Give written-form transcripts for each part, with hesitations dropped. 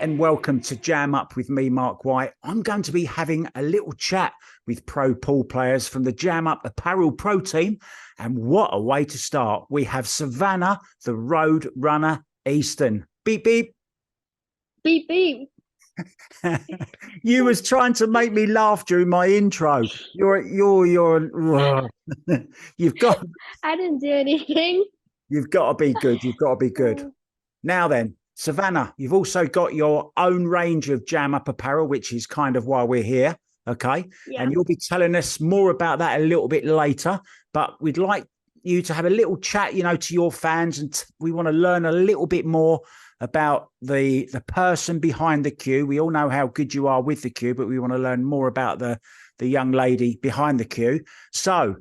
and welcome to Jam Up with me, Mark White. I'm going to be having a little chat with pro pool players from the Jam Up Apparel Pro team. And what a way to start. We have Savannah, the Road Runner Easton. Beep, beep. Beep beep. You was trying to make me laugh during my intro. You've got I didn't do anything. you've got to be good. You've got to be good. Now then, Savannah, you've also got your own range of Jam Up apparel, which is kind of why we're here. Okay. Yeah. And you'll be telling us more about that a little bit later. But we'd like you to have a little chat, to your fans. And we want to learn a little bit more about the person behind the queue. We all know how good you are with the queue, but we want to learn more about the young lady behind the queue. So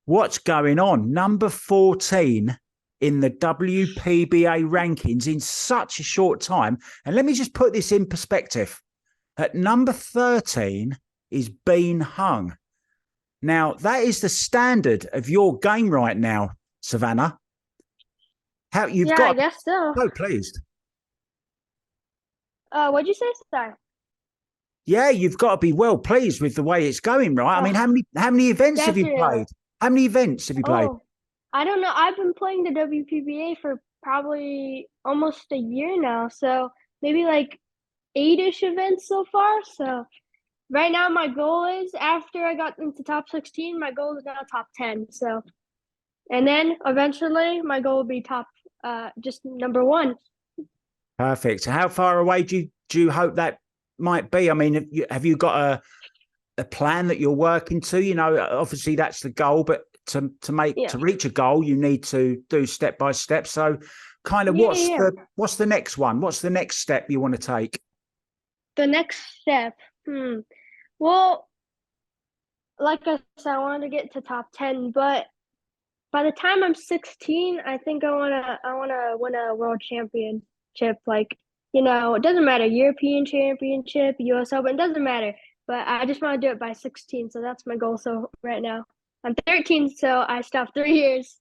what's going on? Number 14 in the WPBA rankings in such a short time. And let me just put this in perspective. At number 13 is Bean Hung. Now, that is the standard of your game right now, Savannah. I guess so. So pleased. What'd you say? Sorry. Yeah, you've got to be well pleased with the way it's going, right? I mean, how many events have you played? How many events have you played? I don't know. I've been playing the WPBA for probably almost a year now. So maybe like 8-ish events so far. So right now my goal is, after I got into top 16, my goal is now top 10. So, and then eventually my goal will be top, just number 1. Perfect. So how far away do you hope that might be? I mean, have you got a plan that you're working to? Obviously that's the goal, but to reach a goal, you need to do step by step. So kind of what's the next one? What's the next step you want to take? The next step. Well, like I said, I wanted to get to top 10, but by the time I'm 16, I think I wanna win a world championship. Like, it doesn't matter, European championship, US Open, it doesn't matter. But I just want to do it by 16, so that's my goal. So right now I'm 13, so I stopped 3 years.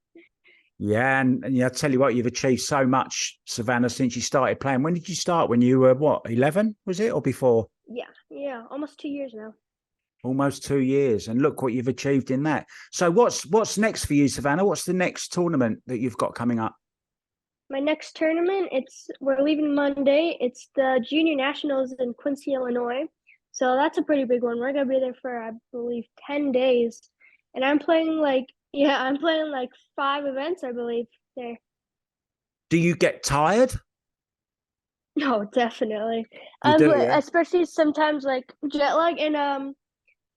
Yeah, and I tell you what, you've achieved so much, Savannah, since you started playing. When did you start? When you were, 11, was it, or before? Yeah, almost 2 years now. Almost 2 years, and look what you've achieved in that. So what's next for you, Savannah? What's the next tournament that you've got coming up? My next tournament, we're leaving Monday. It's the Junior Nationals in Quincy, Illinois. So that's a pretty big one. We're gonna be there for, I believe, 10 days. And I'm playing like 5 events, I believe, there. Do you get tired? No, definitely. You do, yeah? Especially sometimes like jet lag. And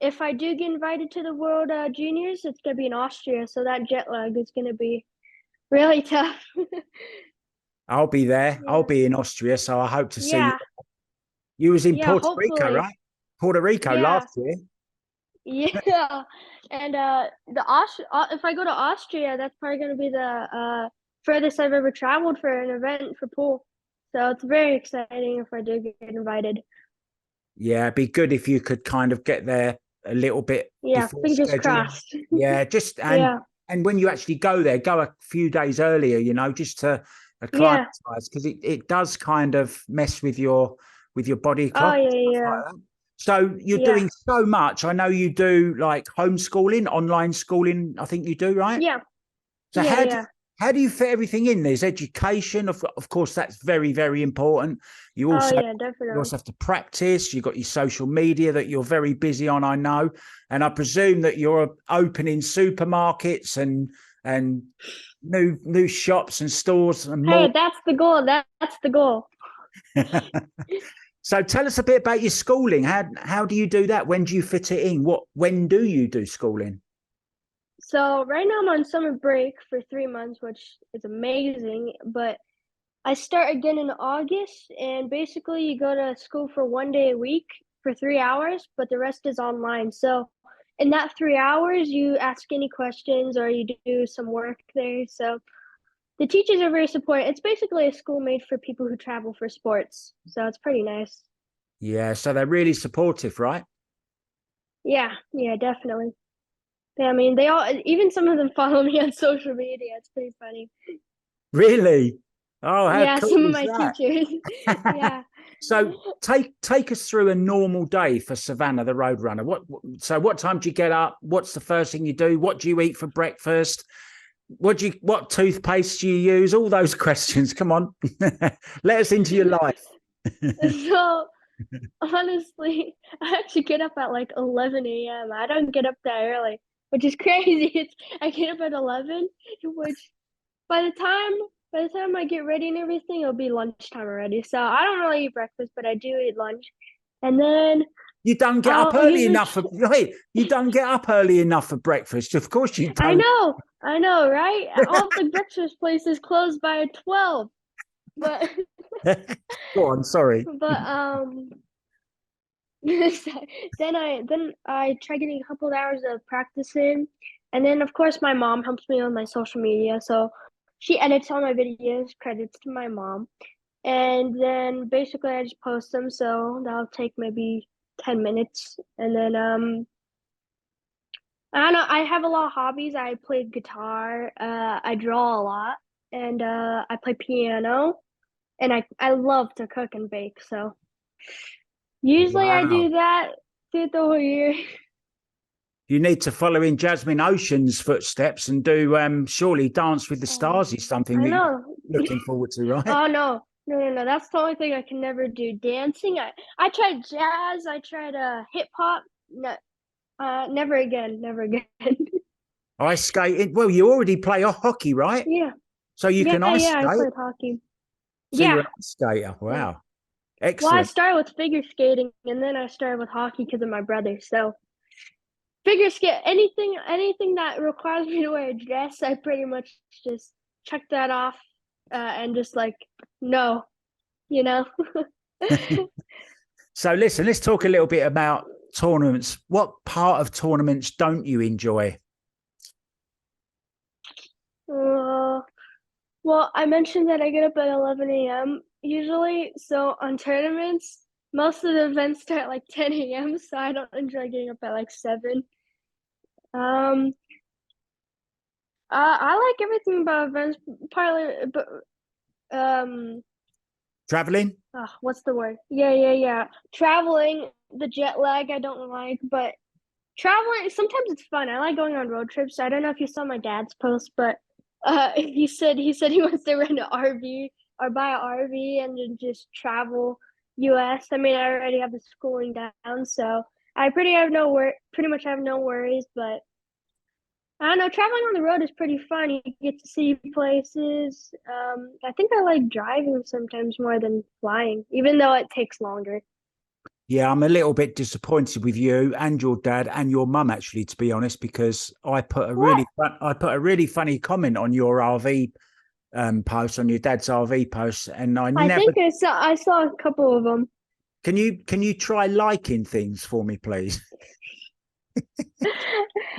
if I do get invited to the World Juniors, it's gonna be in Austria. So that jet lag is gonna be really tough. I'll be there. Yeah. I'll be in Austria, so I hope to see you. Yeah. You was in Yeah, Puerto Rico, hopefully. right? Puerto Rico Yeah. last year. Yeah. And if I go to Austria, that's probably gonna be the furthest I've ever traveled for an event for pool. So it's very exciting if I do get invited. Yeah, it'd be good if you could kind of get there a little bit Yeah, before fingers schedule. crossed. Yeah, just Yeah. and when you actually go there, go a few days earlier, just to Yeah. acclimatize, because it does kind of mess with your body Oh clock and yeah, stuff yeah. like that. So you're Yeah. doing so much. I know you do like homeschooling, online schooling, I think you do, right? Yeah. So Yeah, yeah. how do you fit everything in? There's education, of course, that's very, very important. You Oh also yeah, you definitely. also have to practice. You've got your social media that you're very busy on, I know. And I presume that you're opening supermarkets and new shops and stores and Hey, more. that's the goal. That's the goal. So tell us a bit about your schooling. How do you do that? When do you fit it in? When do you do schooling? So right now I'm on summer break for 3 months, which is amazing. But I start again in August, and basically you go to school for 1 day a week for 3 hours, but the rest is online. So in that 3 hours, you ask any questions or you do some work there. So the teachers are very supportive. It's basically a school made for people who travel for sports. So it's pretty nice. Yeah, so they're really supportive, right? Yeah, definitely. Yeah, I mean, even some of them follow me on social media. It's pretty funny. Really? Oh, how Yeah, some cool of is my that? teachers. Yeah. So take us through a normal day for Savannah, the road runner. What time do you get up? What's the first thing you do? What do you eat for breakfast? What toothpaste do you use? All those questions. Come on. Let us into your life. So honestly, I actually get up at like 11 a.m. I don't get up that early, which is crazy. I get up at 11, which by the time I get ready and everything, it'll be lunchtime already. So I don't really eat breakfast, but I do eat lunch. And then You don't get up I'll early usually enough for wait, you don't get up early enough for breakfast. Of course you I don't. know, right? All the breakfast places close by 12. But Go on, sorry. but then I try getting a couple of hours of practice in, and then of course my mom helps me on my social media, so she edits all my videos. Credits to my mom, and then basically I just post them, so that'll take maybe 10 minutes, and then I don't know. I have a lot of hobbies. I play guitar. I draw a lot, and I play piano, and I love to cook and bake. So usually I Wow. do that through the whole year. You need to follow in Jasmine Ocean's footsteps and do surely Dance with the Oh, Stars is something I that you're know. looking forward to, right? Oh no, no. That's the only thing I can never do. Dancing. I tried jazz. I tried hip hop. No, never again. Never again. Ice skating. Well, you already play hockey, right? Yeah, So you can ice yeah. I skate. played hockey. So you're Yeah, an ice skater. yeah. Wow. Well, I Excellent. started with figure skating, and then I started with hockey because of my brother. So figure skate, anything that requires me to wear a dress, I pretty much just check that off, and just like no, you know. So listen, let's talk a little bit about tournaments. What part of tournaments don't you enjoy? Uh, well, I mentioned that I get up at 11 a.m. usually, so on tournaments, most of the events start at like 10 a.m., so I don't enjoy getting up at like 7. Um, I like everything about events, partly, but um, Traveling? what's the word? Yeah. Traveling, the jet lag I don't like, but traveling sometimes it's fun. I like going on road trips. I don't know if you saw my dad's post, but he said he wants to rent an RV or buy an RV and then just travel US. I mean, I already have the schooling down, so I pretty much have no worries, but I don't know, traveling on the road is pretty fun. You get to see places. I think I like driving sometimes more than flying, even though it takes longer. Yeah, I'm a little bit disappointed with you and your dad and your mum, actually, to be honest, because What? I put a really funny comment on your RV post, on your dad's RV post, and I I never think I saw a couple of them. can you try liking things for me, please?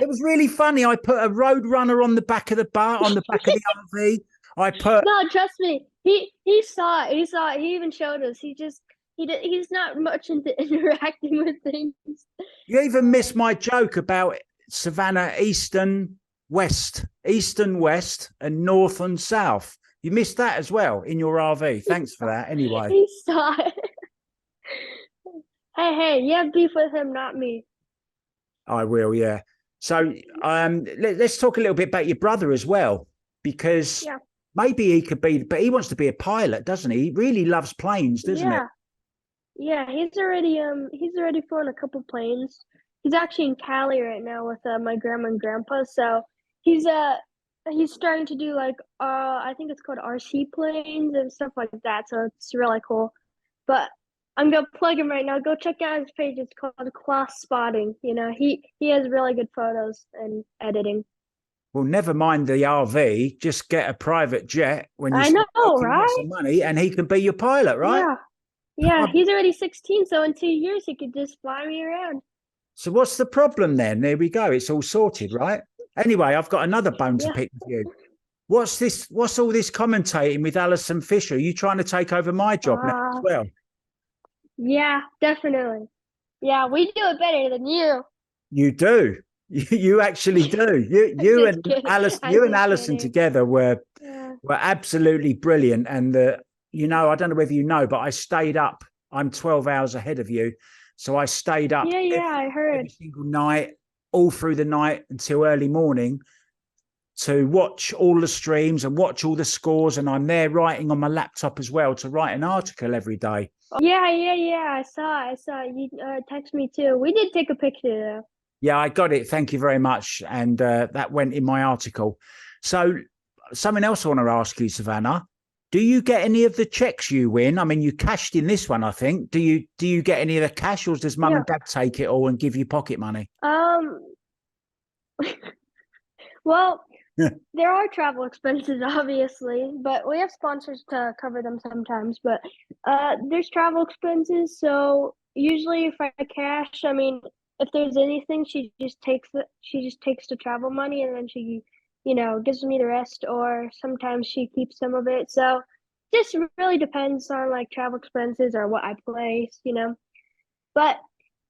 It was really funny. I put a road runner on the back of the bar, on the back of the RV. I put No, trust me. He saw it. He saw it. He even showed us. He's not much into interacting with things. You even missed my joke about Savannah Eastern West, and North and South. You missed that as well in your RV. Thanks for that. Anyway, He saw it. Hey, you have beef with him, not me. I will. Yeah. So let's talk a little bit about your brother as well, because Yeah, maybe he could be, but he wants to be a pilot, doesn't he? He really loves planes, doesn't he? yeah, yeah. He's already flown a couple planes. He's actually in Cali right now with my grandma and grandpa. So he's uh he's starting to do like I think it's called RC planes and stuff like that. So it's really cool. But I'm gonna plug him right now. Go check out his page. It's called Class Spotting. He has really good photos and editing. Well, never mind the RV. Just get a private jet when you I start know, making lots right? of money, and he can be your pilot, right? Yeah, yeah. He's already 16, so in 2 years he could just fly me around. So what's the problem then? There we go. It's all sorted, right? Anyway, I've got another bone to Yeah. pick with you. What's this? What's all this commentating with Alison Fisher? Are you trying to take over my job now as Uh, well? yeah, definitely. Yeah, we do it better than you. You do. You actually do. I'm just kidding. I'm You and just Alison kidding. together Yeah. were absolutely brilliant. And I don't know whether you know, but I stayed up I'm 12 hours ahead of you. So I stayed up Yeah, I every heard. single night, all through the night until early morning to watch all the streams and watch all the scores. And I'm there writing on my laptop as well to write an article every day. Yeah. I saw. You text me too. We did take a picture though. Yeah, I got it. Thank you very much. And that went in my article. So something else I want to ask you, Savannah. Do you get any of the checks you win? I mean, you cashed in this one, I think. Do you get any of the cash, or does mum Yeah. and dad take it all and give you pocket money? Um. Well, there are travel expenses, obviously, but we have sponsors to cover them sometimes. But there's travel expenses, so usually if I cash, I mean, if there's anything, she just takes the travel money and then she, gives me the rest, or sometimes she keeps some of it. So just really depends on like travel expenses or what I place. But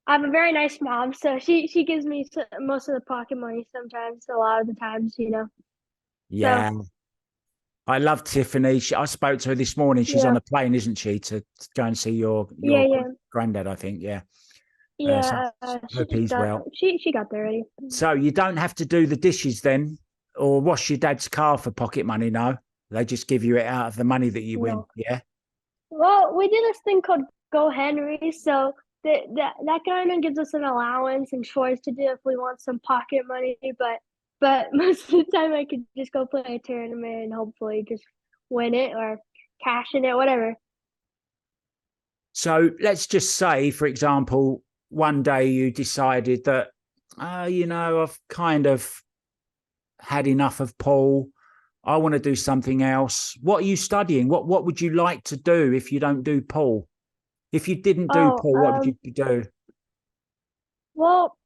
I have a very nice mom, so she gives me most of the pocket money sometimes, a lot of the times. So Yeah. I love Tiffany. I spoke to her this morning. She's on yeah, a plane, isn't she, to go and see your yeah, your yeah, granddad, I think. Yeah. So yeah. She hope just he's got well. she got there already. So you don't have to do the dishes then, or wash your dad's car for pocket money. No, they just give you it out of the money that you win. No. Yeah. Well, we did this thing called Go Henry, so that kind of gives us an allowance and chores to do if we want some pocket money. But most of the time, I could just go play a tournament and hopefully just win it or cash in it, whatever. So let's just say, for example, one day you decided that, I've kind of had enough of pool. I want to do something else. What are you studying? What would you like to do if you don't do pool? If you didn't do Oh, pool, what would you do? well,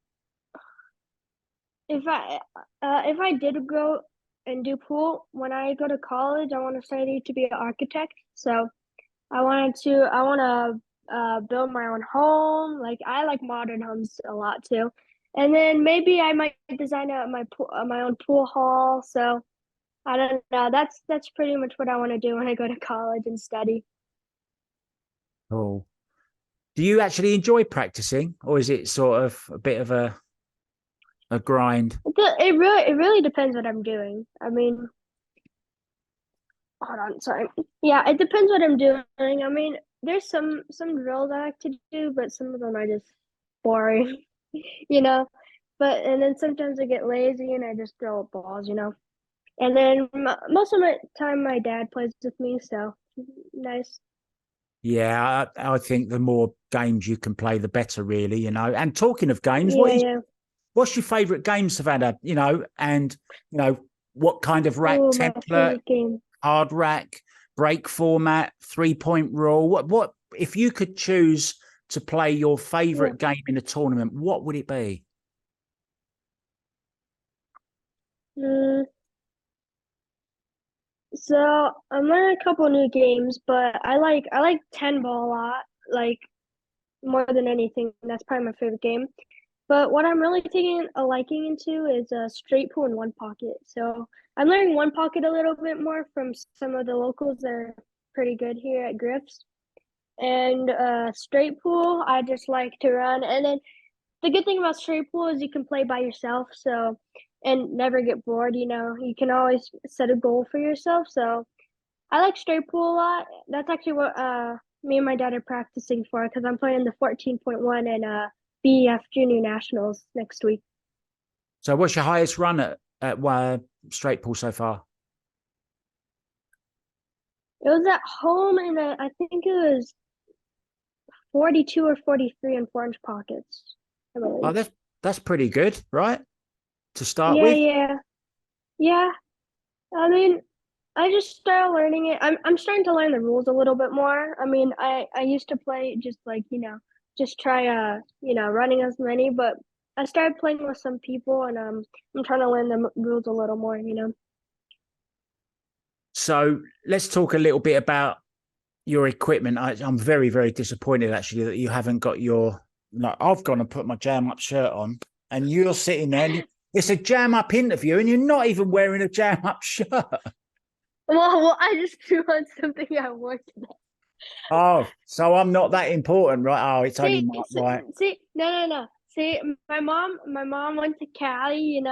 if I did go and do pool when I go to college, I want to study to be an architect. So I want to build my own home. Like I like modern homes a lot too. And then maybe I might design my own pool hall. So I don't know. That's pretty much what I want to do when I go to college and study. Pool. Do you actually enjoy practicing, or is it sort of a bit of a grind? It really depends what I'm doing. I mean, hold on, sorry. Yeah, it depends what I'm doing. I mean, there's some drills I like to do, but some of them are just boring, you know. And then sometimes I get lazy and I just throw up balls. And then most of my time, my dad plays with me, so nice. Yeah, I think the more games you can play, the better, really. And talking of games, Yeah, yeah. what's your favourite game, Savannah? And what kind of rack Oh, my template, favorite game. hard rack, break format, 3-point rule? What if you could choose to play your Yeah. favourite game in a tournament? What would it be? Mm, so I'm learning a couple new games, but I like 10 ball a lot, like more than anything. That's probably my favorite game. But what I'm really taking a liking into is straight pull and one pocket. So I'm learning one pocket a little bit more from some of the locals that are pretty good here at Griff's. And straight pool, I just like to run. And then the good thing about straight pool is you can play by yourself, so and never get bored. You can always set a goal for yourself. So I like straight pool a lot. That's actually what me and my dad are practicing for because I'm playing the 14.1 and BEF Junior Nationals next week. So, what's your highest run at straight pull so far? It was at home, and I think it was 42 or 43 in 4-inch pockets, I Oh, believe. that's pretty good, right? To start Yeah, with. yeah, yeah. I mean, I just started learning it. I'm starting to learn the rules a little bit more. I mean, I used to play just like, just try running as many, but I started playing with some people and I'm trying to learn the rules a little more. So let's talk a little bit about your equipment. I'm very, very disappointed actually that you haven't got your. Like, I've gone and put my jam up shirt on, and you're sitting there. And it's a jam up interview, and you're not even wearing a jam up shirt. Well, I just threw on something I wore today. Oh, so I'm not that important, right? Oh, it's only my right. No. See, my mom went to Cali,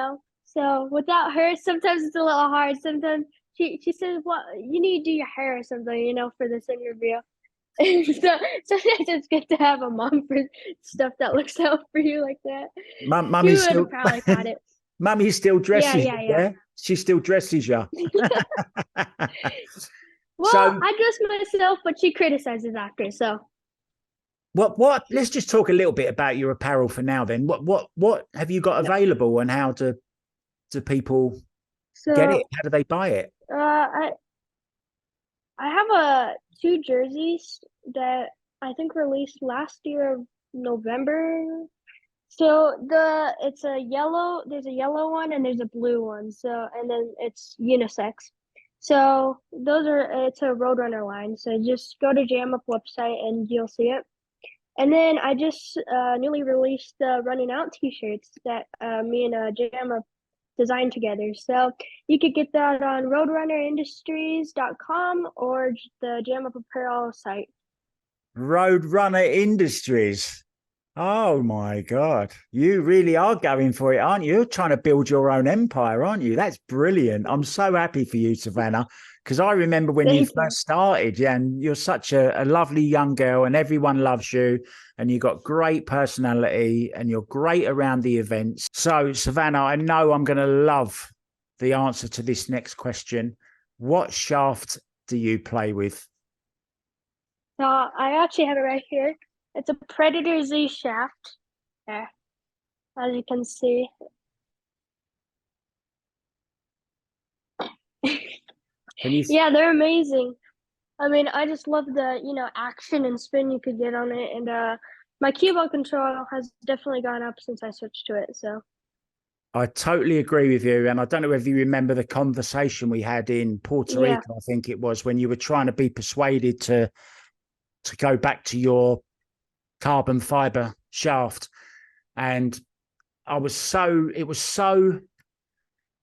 so without her, sometimes it's a little hard. Sometimes she says, "Well, you need to do your hair or something, for this interview." So sometimes it's good to have a mom for stuff that looks out for you like that. She Mummy would have still, probably caught it. mummy still Yeah, dresses yeah, you, yeah. yeah? She still dresses you. Well, So I dress myself, but she criticizes after. So, let's just talk a little bit about your apparel for now then. What have you got yeah. available and how do people get it? So, How do they buy it? I have two jerseys that I think released last year of November. So it's a yellow, there's a yellow one and there's a blue one. So and then it's unisex. So it's a Roadrunner line. So just go to Jam Up website and you'll see it. And then I just newly released the Running Out t-shirts that me and Jam Up designed together. So you could get that on roadrunnerindustries.com or the Jam Up Apparel site. Roadrunner Industries. Oh my God. You really are going for it, aren't you? You're trying to build your own empire, aren't you? That's brilliant. I'm so happy for you, Savannah, because I remember when you Thank you. first started, yeah, and you're such a lovely young girl and everyone loves you and you got great personality and you're great around the events. So, Savannah, I know I'm going to love the answer to this next question. What shaft do you play with? So I actually have it right here. It's a Predator Z shaft. There, as you can see. Can you Yeah, they're amazing. I mean, I just love the, action and spin you could get on it. And my keyboard control has definitely gone up since I switched to it. So, I totally agree with you. And I don't know if you remember the conversation we had in Puerto yeah. Rico, I think it was, when you were trying to be persuaded to go back to your carbon fiber shaft. And it was so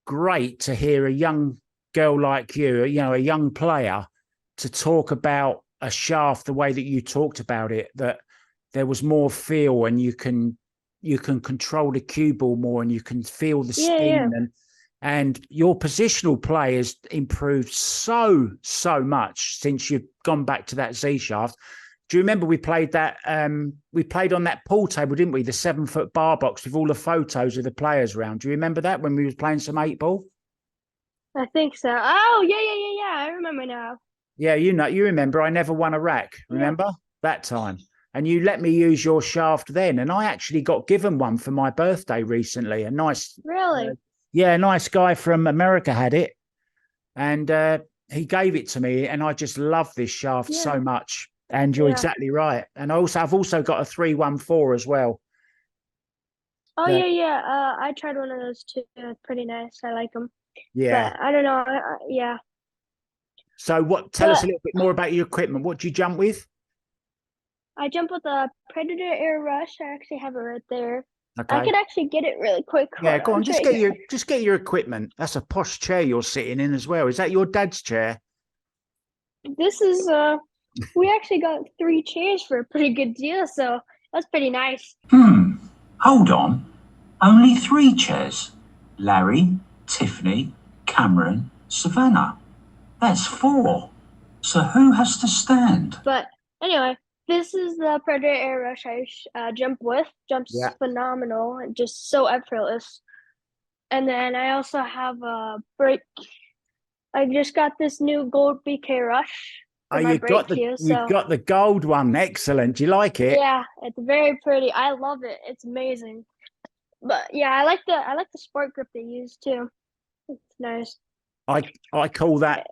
great to hear a young girl like you, a young player, to talk about a shaft the way that you talked about it, that there was more feel and you can control the cue ball more and you can feel the Yeah, yeah. spin and your positional play has improved so much since you've gone back to that Z shaft. Do you remember we played that? We played on that pool table, didn't we? The 7-foot bar box with all the photos of the players around. Do you remember that when we was playing some 8-ball? I think so. Oh, yeah. I remember now. Yeah, you remember. I never won a rack. Yeah. Remember that time? And you let me use your shaft then, and I actually got given one for my birthday recently. A nice, Really? yeah, a nice guy from America had it, and he gave it to me, and I just love this shaft Yeah. so much. And you're Yeah. exactly right. And I've also got a 314 as well. Oh, That yeah. I tried one of those too. It's pretty nice. I like them. yeah. But I don't know. Yeah. So what? Tell us a But little bit more about your equipment. What do you jump with? I jump with a Predator Air Rush. I actually have it right there. I Okay. could actually get it really quick. Yeah, Hold go on, on. it's right here. Just get your equipment. That's a posh chair you're sitting in as well. Is that your dad's chair? This is we actually got 3 chairs for a pretty good deal, so that's pretty nice. Hold on. Only 3 chairs. Larry, Tiffany, Cameron, Savannah. That's 4. So who has to stand? But anyway, this is the Predator Air Rush I jump with. Jumps Yeah. phenomenal and just so effortless. And then I also have a brake. I just got this new gold BK Rush Oh, for my brake too. you've So got the gold one. Excellent. Do you like it? yeah, it's very pretty. I love it. It's amazing. But yeah, I like the sport grip they use too. It's nice. I call that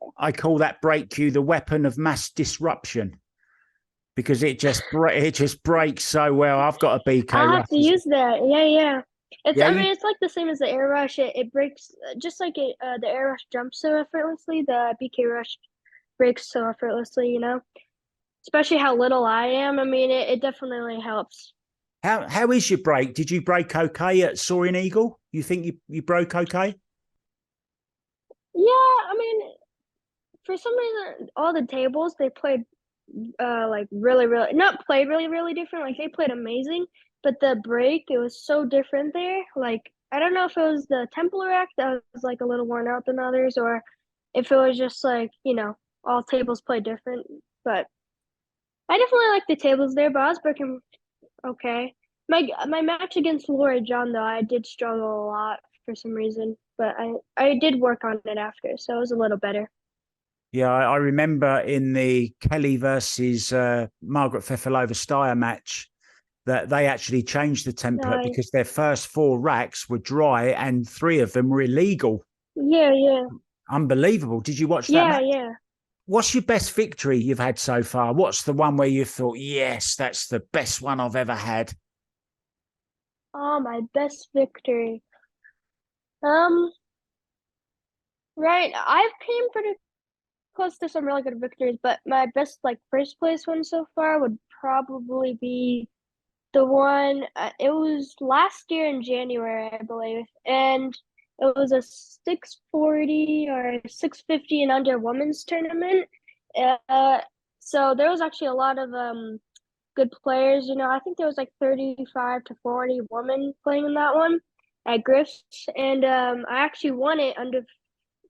brake cue the weapon of mass disruption because it just breaks so well. I've got a BK I'll have Rush. to use that. Yeah. Yeah, I mean, it's like the same as the Air Rush. It breaks just like the Air Rush jumps so effortlessly. The BK Rush breaks so effortlessly. Especially how little I am. I mean, it definitely helps. how is your brake? Did you break okay at Soaring Eagle? You think you broke okay? Yeah, I mean, for some reason, all the tables they played like really, really not played really, really different. Like they played amazing, but the break it was so different there. Like I don't know if it was the Templar act that was like a little worn out than others, or if it was just like all tables play different. But I definitely like the tables there. But I was breaking okay. My match against Laura John though, I did struggle a lot for some reason, but I did work on it after, so it was a little better. Yeah, I remember in the Kelly versus Margaret Fefilova-Steyer match that they actually changed the template I because their first 4 racks were dry and 3 of them were illegal. Yeah, yeah, Unbelievable. Did you watch that yeah, match? yeah. What's your best victory you've had so far? What's the one where you thought, yes, that's the best one I've ever had? Oh, my best victory. Um, right. I've came pretty close to some really good victories, but my best like first place one so far would probably be the one. It was last year in January, I believe, and it was a 640 or 650 and under women's tournament. Uh, so there was actually a lot of good players. I think there was like 35 to 40 women playing in that one at Griff's, and I actually won it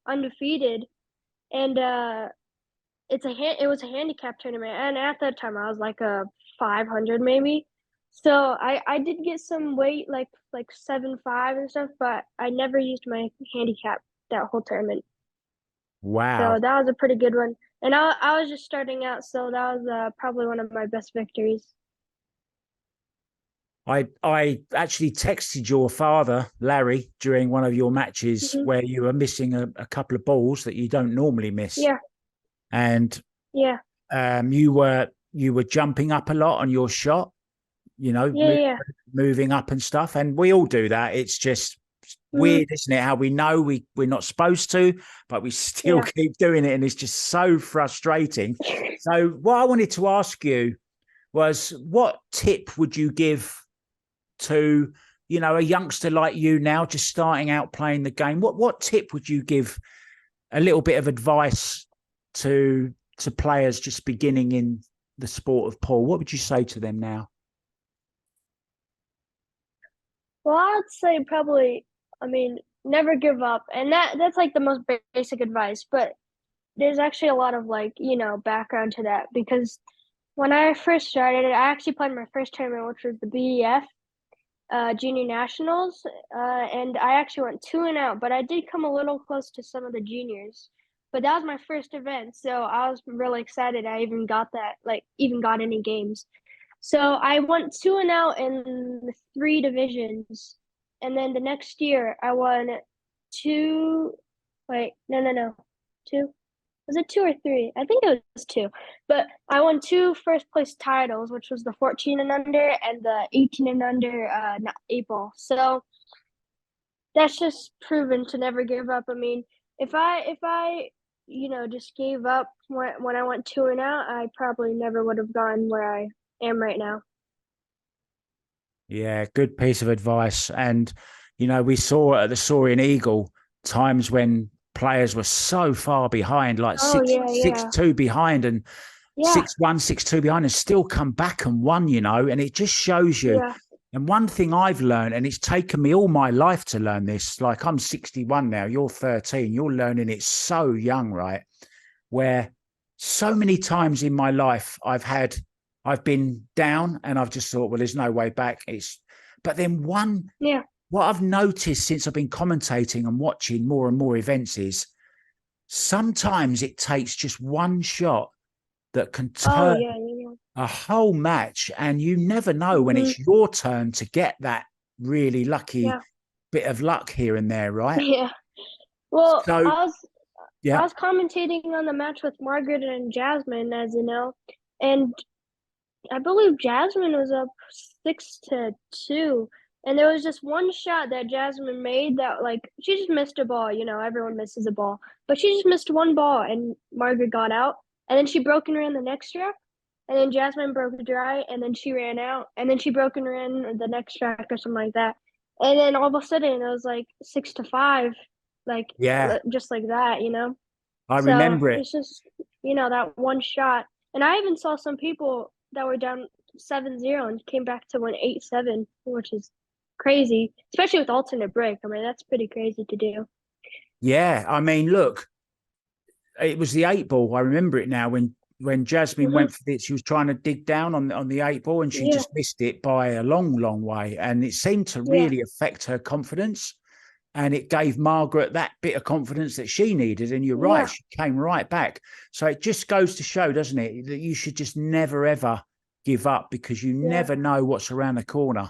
undefeated. And it was a handicap tournament, and at that time I was like a 500 maybe. So I did get some weight like 7'5" and stuff, but I never used my handicap that whole tournament. So Wow. that was a pretty good one. And I was just starting out, so that was probably one of my best victories. I actually texted your father, Larry, during one of your matches Hmm. where you were missing a couple of balls that you don't normally miss. Yeah, And yeah, you were jumping up a lot on your shot, yeah, yeah. moving up and stuff. And we all do that. It's just Hmm. weird, isn't it? How we know we're not supposed to, but we still Yeah. keep doing it. And it's just so frustrating. So what I wanted to ask you was what tip would you give to, a youngster like you now, just starting out playing the game? What tip would you give, a little bit of advice to players just beginning in the sport of pool? What would you say to them now? Well, I'd say probably, I mean, never give up, and that's like the most basic advice. But there's actually a lot of like background to that because when I first started, I actually played my first tournament, which was the BEF Junior Nationals, and I actually went 2-0. But I did come a little close to some of the juniors. But that was my first event, so I was really excited. I even got that, like, even got any games. So I went 2-0 in 3 divisions, and then the next year I won two. Wait, no, two. Was it 2 or 3? I think it was 2. But I won 2 first place titles, which was the 14 and under and the 18 and under 8 ball. So that's just proven to never give up. I mean, if I just gave up when I went 2-0, I probably never would have gone where I am right now. Yeah, good piece of advice. And, we saw at the Soaring Eagle times when players were so far behind, like Oh six, yeah, six, yeah, two behind and yeah, 6-1, 6-2 behind and still come back and won, and it just shows you. yeah. And one thing I've learned, and it's taken me all my life to learn this, like I'm 61 now, you're 13, you're learning it so young, right? Where so many times in my life I've been down and I've just thought, well, there's no way back. But then Yeah. what I've noticed since I've been commentating and watching more and more events is sometimes it takes just one shot that can Oh turn yeah, yeah, a whole match, and you never know yeah. when Hmm. it's your turn to get that really lucky Yeah. bit of luck here and there, right? Yeah. Well, So, I yeah, was commentating on the match with Margaret and Jasmine, as you know, and I believe Jasmine was up 6-2, and there was just one shot that Jasmine made that like she just missed a ball. Everyone misses a ball, but she just missed one ball, and Margaret got out, and then she broke and ran the next track, and then Jasmine broke dry, and then she ran out, and then she broke and ran the next track or something like that, and then all of a sudden it was like 6-5, like yeah, just like that. I So remember it. it's just that one shot. And I even saw some people that were down 7-0 and came back to win 8-7, which is crazy, especially with alternate break. I mean, that's pretty crazy to do. Yeah, I mean, look, it was the 8 ball. I remember it now when Jasmine went for it. She was trying to dig down on the 8 ball, and she Yeah. just missed it by a long, long way. And it seemed to really affect her confidence. And it gave Margaret that bit of confidence that she needed. And you're right, she came right back. So it just goes to show, doesn't it, that you should just never, ever give up, because you never know what's around the corner.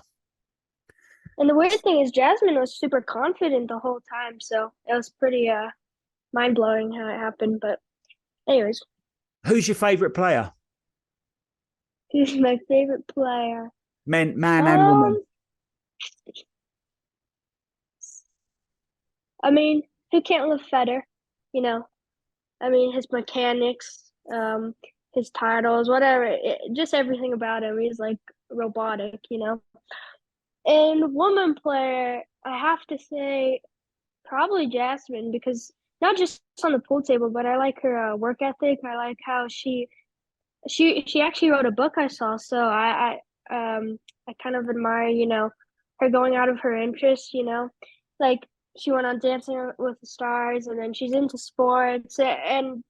And the weird thing is Jasmine was super confident the whole time. So it was pretty mind-blowing how it happened. But anyways. Who's your favorite player? Who's my favorite player? Man and woman. I mean, who can't live Federer? You know, I mean, his mechanics, his titles, whatever, just everything about him. He's like robotic, you know. And woman player, I have to say, probably Jasmine, because not just on the pool table, but I like her work ethic. I like how she actually wrote a book I saw, so I kind of admire, you know, her going out of her interest, you know, like she went on Dancing with the Stars, and then she's into sports, and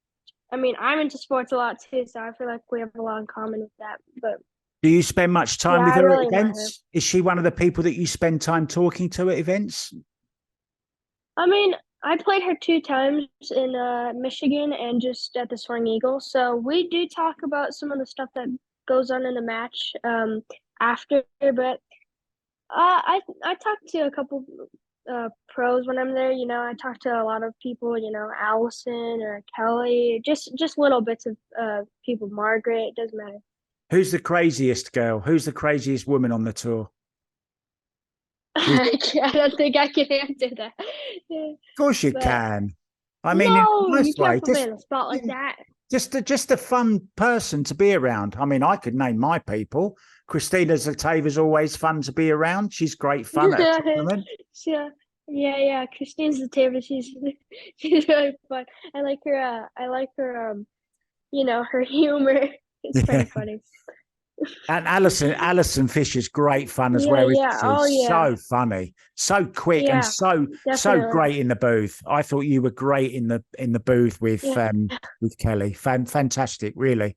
I mean, I'm into sports a lot too, so I feel like we have a lot in common with that. But do you spend much time with her really at events? Is she one of the people that you spend time talking to at events? I mean, I played her 2 times in Michigan and just at the Soaring Eagle. So we do talk about some of the stuff that goes on in the match after. But I talk to a couple pros when I'm there. You know, I talk to a lot of people. You know, Allison or Kelly, just little bits of people. Margaret, it doesn't matter. Who's the craziest girl? Who's the craziest woman on the tour? I don't think I can answer that. Of course you can. I mean, no, in a you nice way. can't put me on the spot like that. Just a fun person to be around. I mean, I could name my people. Christina Zataeva's always fun to be around. She's great fun at a tournament. Yeah. Christina Zataeva, she's really fun. I like her. You know, her humor. It's pretty funny. And Alison Fisher's great fun as well. Yeah. Oh, yeah. So funny, so quick, and so great in the booth. I thought you were great in the booth with Kelly. Fantastic, really.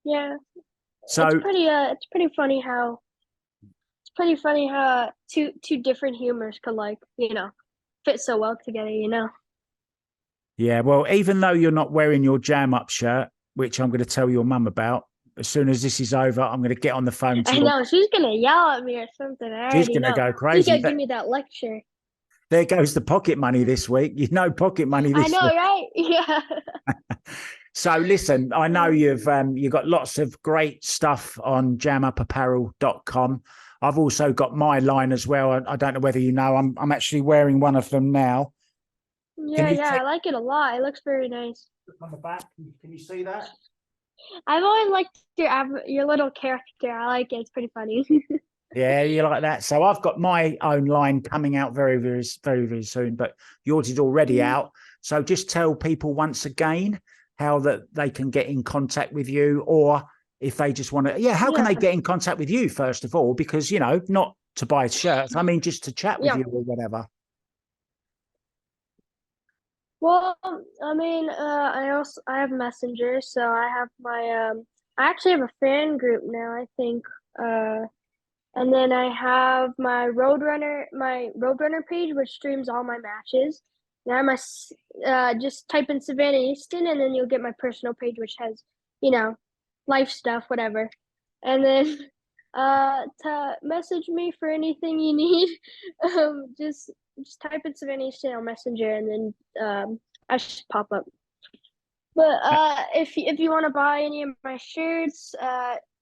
Yeah. So it's pretty funny how two different humors could, like, you know, fit so well together, you know. Yeah, well, even though you're not wearing your Jam Up shirt, which I'm going to tell your mum about, as soon as this is over, I'm going to get on the phone to I know, she's going to yell at me or something. She's going to go crazy. She's going to give me that lecture. There goes the pocket money this week. You know, pocket money this week. I know, right? Yeah. So listen, I know you've got lots of great stuff on jamupapparel.com. I've also got my line as well. I don't know whether you know, I'm actually wearing one of them now. Yeah, I like it a lot. It looks very nice. On the back, can you see that? I've always liked your little character. I like it. It's pretty funny. Yeah, you like that. So I've got my own line coming out very, very, very, very soon, but yours is already out. So just tell people once again how that they can get in contact with you, or if they just want to, how can they get in contact with you first of all? Because, you know, not to buy shirts, I mean, just to chat with you or whatever. Well, I mean, I have Messenger, so I have my I actually have a fan group now, I think. And then I have my Roadrunner page, which streams all my matches. And I have my just type in Savannah Easton, and then you'll get my personal page, which has, you know, life stuff, whatever. And then to message me for anything you need, just type in Savannah Easton on Messenger, and then I should pop up. But if you want to buy any of my shirts,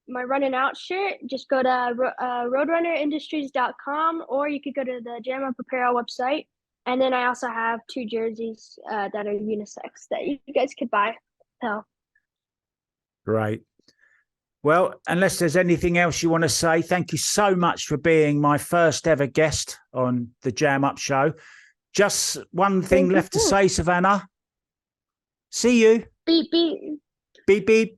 my Running Out shirt, just go to roadrunnerindustries.com, or you could go to the Jam Up Apparel website. And then I also have 2 jerseys that are unisex that you guys could buy. So. Great. Well, unless there's anything else you want to say, thank you so much for being my first ever guest on the Jam Up Show. Just one thing left to say, Savannah. See you. Beep, beep. Beep beep.